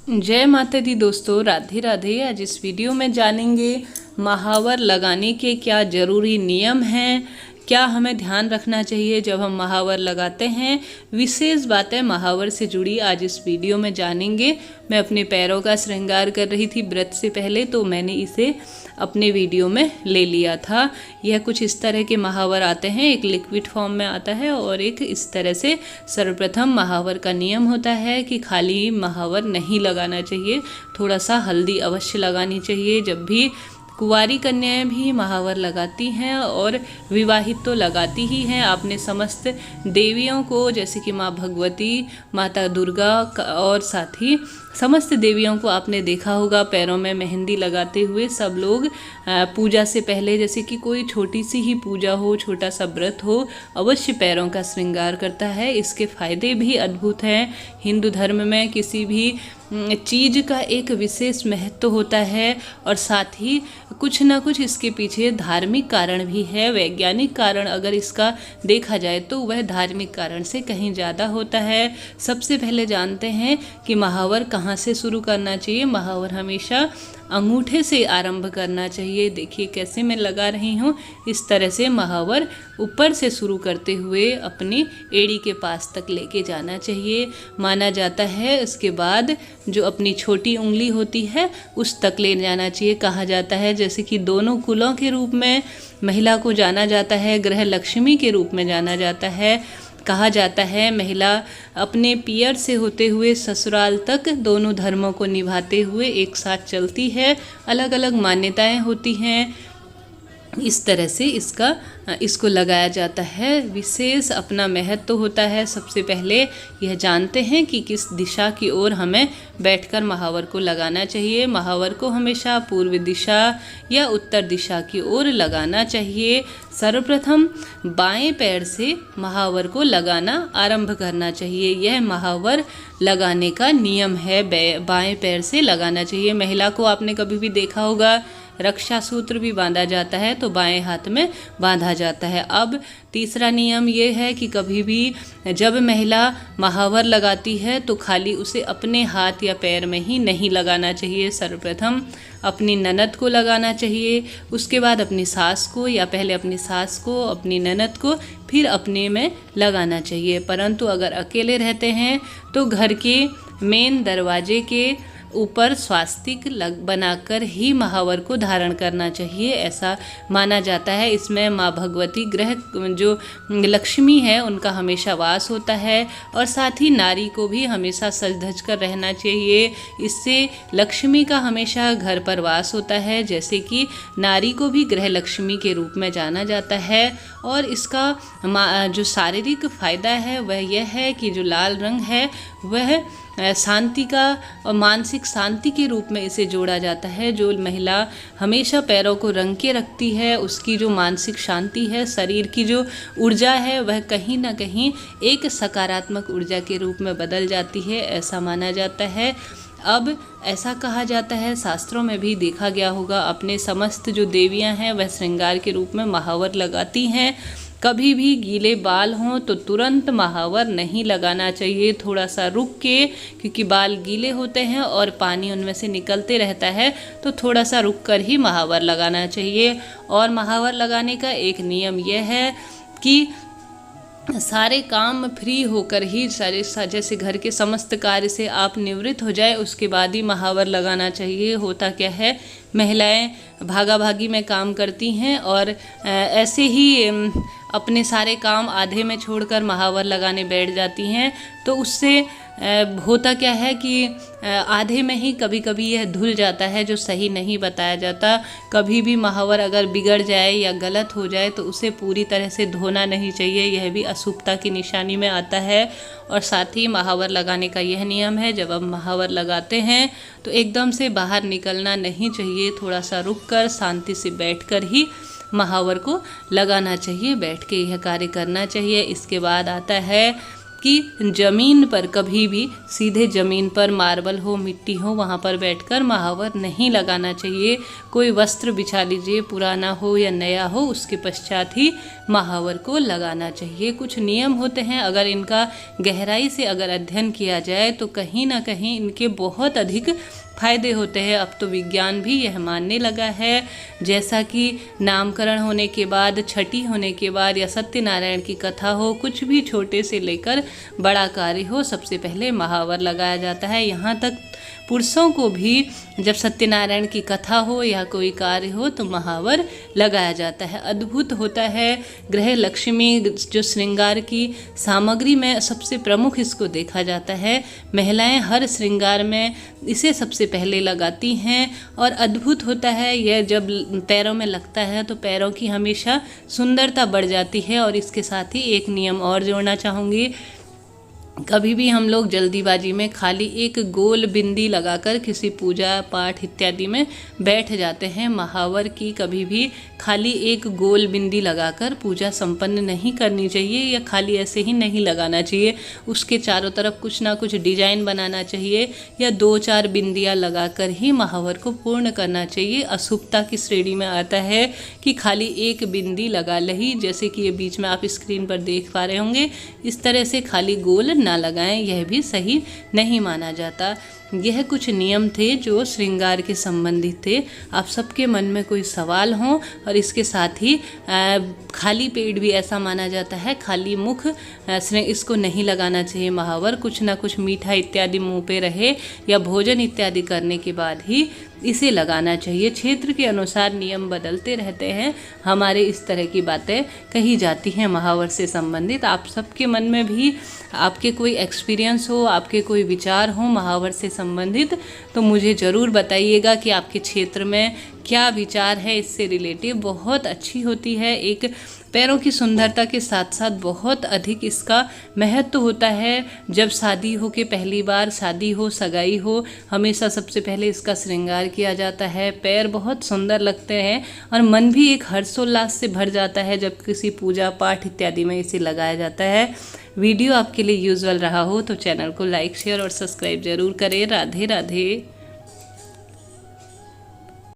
जय माता दी दोस्तों, राधे राधे। आज इस वीडियो में जानेंगे महावर लगाने के क्या ज़रूरी नियम हैं, क्या हमें ध्यान रखना चाहिए जब हम महावर लगाते हैं। विशेष बातें महावर से जुड़ी आज इस वीडियो में जानेंगे। मैं अपने पैरों का श्रृंगार कर रही थी व्रत से पहले, तो मैंने इसे अपने वीडियो में ले लिया था। यह कुछ इस तरह के महावर आते हैं, एक लिक्विड फॉर्म में आता है और एक इस तरह से। सर्वप्रथम महावर का नियम होता है कि खाली महावर नहीं लगाना चाहिए, थोड़ा सा हल्दी अवश्य लगानी चाहिए। जब भी कुंवारी कन्याएं भी महावर लगाती हैं और विवाहित तो लगाती ही हैं। आपने समस्त देवियों को, जैसे कि माँ भगवती, माता दुर्गा और साथ ही समस्त देवियों को आपने देखा होगा पैरों में मेहंदी लगाते हुए। सब लोग पूजा से पहले, जैसे कि कोई छोटी सी ही पूजा हो, छोटा सा व्रत हो, अवश्य पैरों का श्रृंगार करता है। इसके फायदे भी अद्भुत हैं। हिंदू धर्म में किसी भी चीज़ का एक विशेष महत्व होता है और साथ ही कुछ ना कुछ इसके पीछे धार्मिक कारण भी है। वैज्ञानिक कारण अगर इसका देखा जाए तो वह धार्मिक कारण से कहीं ज़्यादा होता है। सबसे पहले जानते हैं कि महावर कहाँ से शुरू करना चाहिए। महावर हमेशा अंगूठे से आरंभ करना चाहिए। देखिए कैसे मैं लगा रही हूँ, इस तरह से महावर ऊपर से शुरू करते हुए अपनी एड़ी के पास तक लेके जाना चाहिए, माना जाता है। इसके बाद जो अपनी छोटी उंगली होती है उस तक ले जाना चाहिए। कहा जाता है जैसे कि दोनों कुलों के रूप में महिला को जाना जाता है, गृह लक्ष्मी के रूप में जाना जाता है। कहा जाता है महिला अपने पियर से होते हुए ससुराल तक दोनों धर्मों को निभाते हुए एक साथ चलती है। अलग अलग मान्यताएं होती हैं। इस तरह से इसको लगाया जाता है। विशेष अपना महत्व होता है। सबसे पहले यह जानते हैं कि किस दिशा की ओर हमें बैठकर महावर को लगाना चाहिए। महावर को हमेशा पूर्व दिशा या उत्तर दिशा की ओर लगाना चाहिए। सर्वप्रथम बाएं पैर से महावर को लगाना आरंभ करना चाहिए। यह महावर लगाने का नियम है, बाएं पैर से लगाना चाहिए। महिला को आपने कभी भी देखा होगा रक्षा सूत्र भी बांधा जाता है तो बाएं हाथ में बांधा जाता है। अब तीसरा नियम ये है कि कभी भी जब महिला महावर लगाती है तो खाली उसे अपने हाथ या पैर में ही नहीं लगाना चाहिए। सर्वप्रथम अपनी ननद को लगाना चाहिए, उसके बाद अपनी सास को, या पहले अपनी सास को, अपनी ननद को, फिर अपने में लगाना चाहिए। परंतु अगर अकेले रहते हैं तो घर के मेन दरवाजे के ऊपर स्वास्तिक बनाकर ही महावर को धारण करना चाहिए, ऐसा माना जाता है। इसमें माँ भगवती, ग्रह जो लक्ष्मी है, उनका हमेशा वास होता है और साथ ही नारी को भी हमेशा सज धज कर रहना चाहिए। इससे लक्ष्मी का हमेशा घर पर वास होता है। जैसे कि नारी को भी ग्रह लक्ष्मी के रूप में जाना जाता है। और इसका जो शारीरिक फायदा है वह यह है कि जो लाल रंग है वह शांति का और मानसिक शांति के रूप में इसे जोड़ा जाता है। जो महिला हमेशा पैरों को रंग के रखती है, उसकी जो मानसिक शांति है, शरीर की जो ऊर्जा है, वह कहीं ना कहीं एक सकारात्मक ऊर्जा के रूप में बदल जाती है, ऐसा माना जाता है। अब ऐसा कहा जाता है, शास्त्रों में भी देखा गया होगा, अपने समस्त जो देवियां हैं वह श्रृंगार के रूप में महावर लगाती हैं। कभी भी गीले बाल हों तो तुरंत महावर नहीं लगाना चाहिए, थोड़ा सा रुक के, क्योंकि बाल गीले होते हैं और पानी उनमें से निकलते रहता है, तो थोड़ा सा रुक कर ही महावर लगाना चाहिए। और महावर लगाने का एक नियम यह है कि सारे काम फ्री होकर ही, सारे जैसे घर के समस्त कार्य से आप निवृत्त हो जाए उसके बाद ही महावर लगाना चाहिए। होता क्या है, महिलाएं भागा भागी में काम करती हैं और ऐसे ही अपने सारे काम आधे में छोड़कर महावर लगाने बैठ जाती हैं, तो उससे होता क्या है कि आधे में ही कभी कभी यह धुल जाता है, जो सही नहीं बताया जाता। कभी भी महावर अगर बिगड़ जाए या गलत हो जाए तो उसे पूरी तरह से धोना नहीं चाहिए, यह भी अशुभता की निशानी में आता है। और साथ ही महावर लगाने का यह नियम है, जब आप महावर लगाते हैं तो एकदम से बाहर निकलना नहीं चाहिए, थोड़ा सा रुक कर शांति से बैठकर ही महावर को लगाना चाहिए, बैठ के यह कार्य करना चाहिए। इसके बाद आता है कि ज़मीन पर कभी भी सीधे ज़मीन पर मार्बल हो, मिट्टी हो, वहाँ पर बैठकर महावर नहीं लगाना चाहिए। कोई वस्त्र बिछा लीजिए, पुराना हो या नया हो, उसके पश्चात ही महावर को लगाना चाहिए। कुछ नियम होते हैं, अगर इनका गहराई से अगर अध्ययन किया जाए तो कहीं ना कहीं इनके बहुत अधिक फायदे होते हैं। अब तो विज्ञान भी यह मानने लगा है, जैसा कि नामकरण होने के बाद, छठी होने के बाद या सत्यनारायण की कथा हो, कुछ भी छोटे से लेकर बड़ा कार्य हो, सबसे पहले महावर लगाया जाता है। यहाँ तक पुरुषों को भी जब सत्यनारायण की कथा हो या कोई कार्य हो तो महावर लगाया जाता है। अद्भुत होता है। गृह लक्ष्मी जो श्रृंगार की सामग्री में सबसे प्रमुख इसको देखा जाता है। महिलाएं हर श्रृंगार में इसे सबसे पहले लगाती हैं और अद्भुत होता है। यह जब पैरों में लगता है तो पैरों की हमेशा सुंदरता बढ़ जाती है। और इसके साथ ही एक नियम और जोड़ना चाहूँगी, कभी भी हम लोग जल्दीबाजी में खाली एक गोल बिंदी लगाकर किसी पूजा पाठ इत्यादि में बैठ जाते हैं। महावर की कभी भी खाली एक गोल बिंदी लगाकर पूजा संपन्न नहीं करनी चाहिए या खाली ऐसे ही नहीं लगाना चाहिए। उसके चारों तरफ कुछ ना कुछ डिजाइन बनाना चाहिए या 2-4 बिंदियाँ लगाकर ही महावर को पूर्ण करना चाहिए। अशुभता की श्रेणी में आता है कि खाली एक बिंदी लगा ली, जैसे कि ये बीच में आप स्क्रीन पर देख पा रहे होंगे, इस तरह से खाली गोल ना लगाएं, यह भी सही नहीं माना जाता। यह कुछ नियम थे जो श्रृंगार के संबंधित थे। आप सबके मन में कोई सवाल हो, और इसके साथ ही खाली पेट भी ऐसा माना जाता है, खाली मुख इसको नहीं लगाना चाहिए महावर। कुछ ना कुछ मीठा इत्यादि मुंह पे रहे या भोजन इत्यादि करने के बाद ही इसे लगाना चाहिए। क्षेत्र के अनुसार नियम बदलते रहते हैं। हमारे इस तरह की बातें कही जाती हैं महावर से संबंधित। आप सबके मन में भी आपके कोई एक्सपीरियंस हो, आपके कोई विचार हो महावर से संबंधित, तो मुझे ज़रूर बताइएगा कि आपके क्षेत्र में क्या विचार है इससे रिलेटिव। बहुत अच्छी होती है। एक पैरों की सुंदरता के साथ साथ बहुत अधिक इसका महत्व होता है। जब शादी हो के पहली बार शादी हो, सगाई हो, हमेशा सबसे पहले इसका श्रृंगार किया जाता है। पैर बहुत सुंदर लगते हैं और मन भी एक हर्षोल्लास से भर जाता है जब किसी पूजा पाठ इत्यादि में इसे लगाया जाता है। वीडियो आपके लिए यूजुअल रहा हो तो चैनल को लाइक, शेयर और सब्सक्राइब जरूर करें। राधे राधे।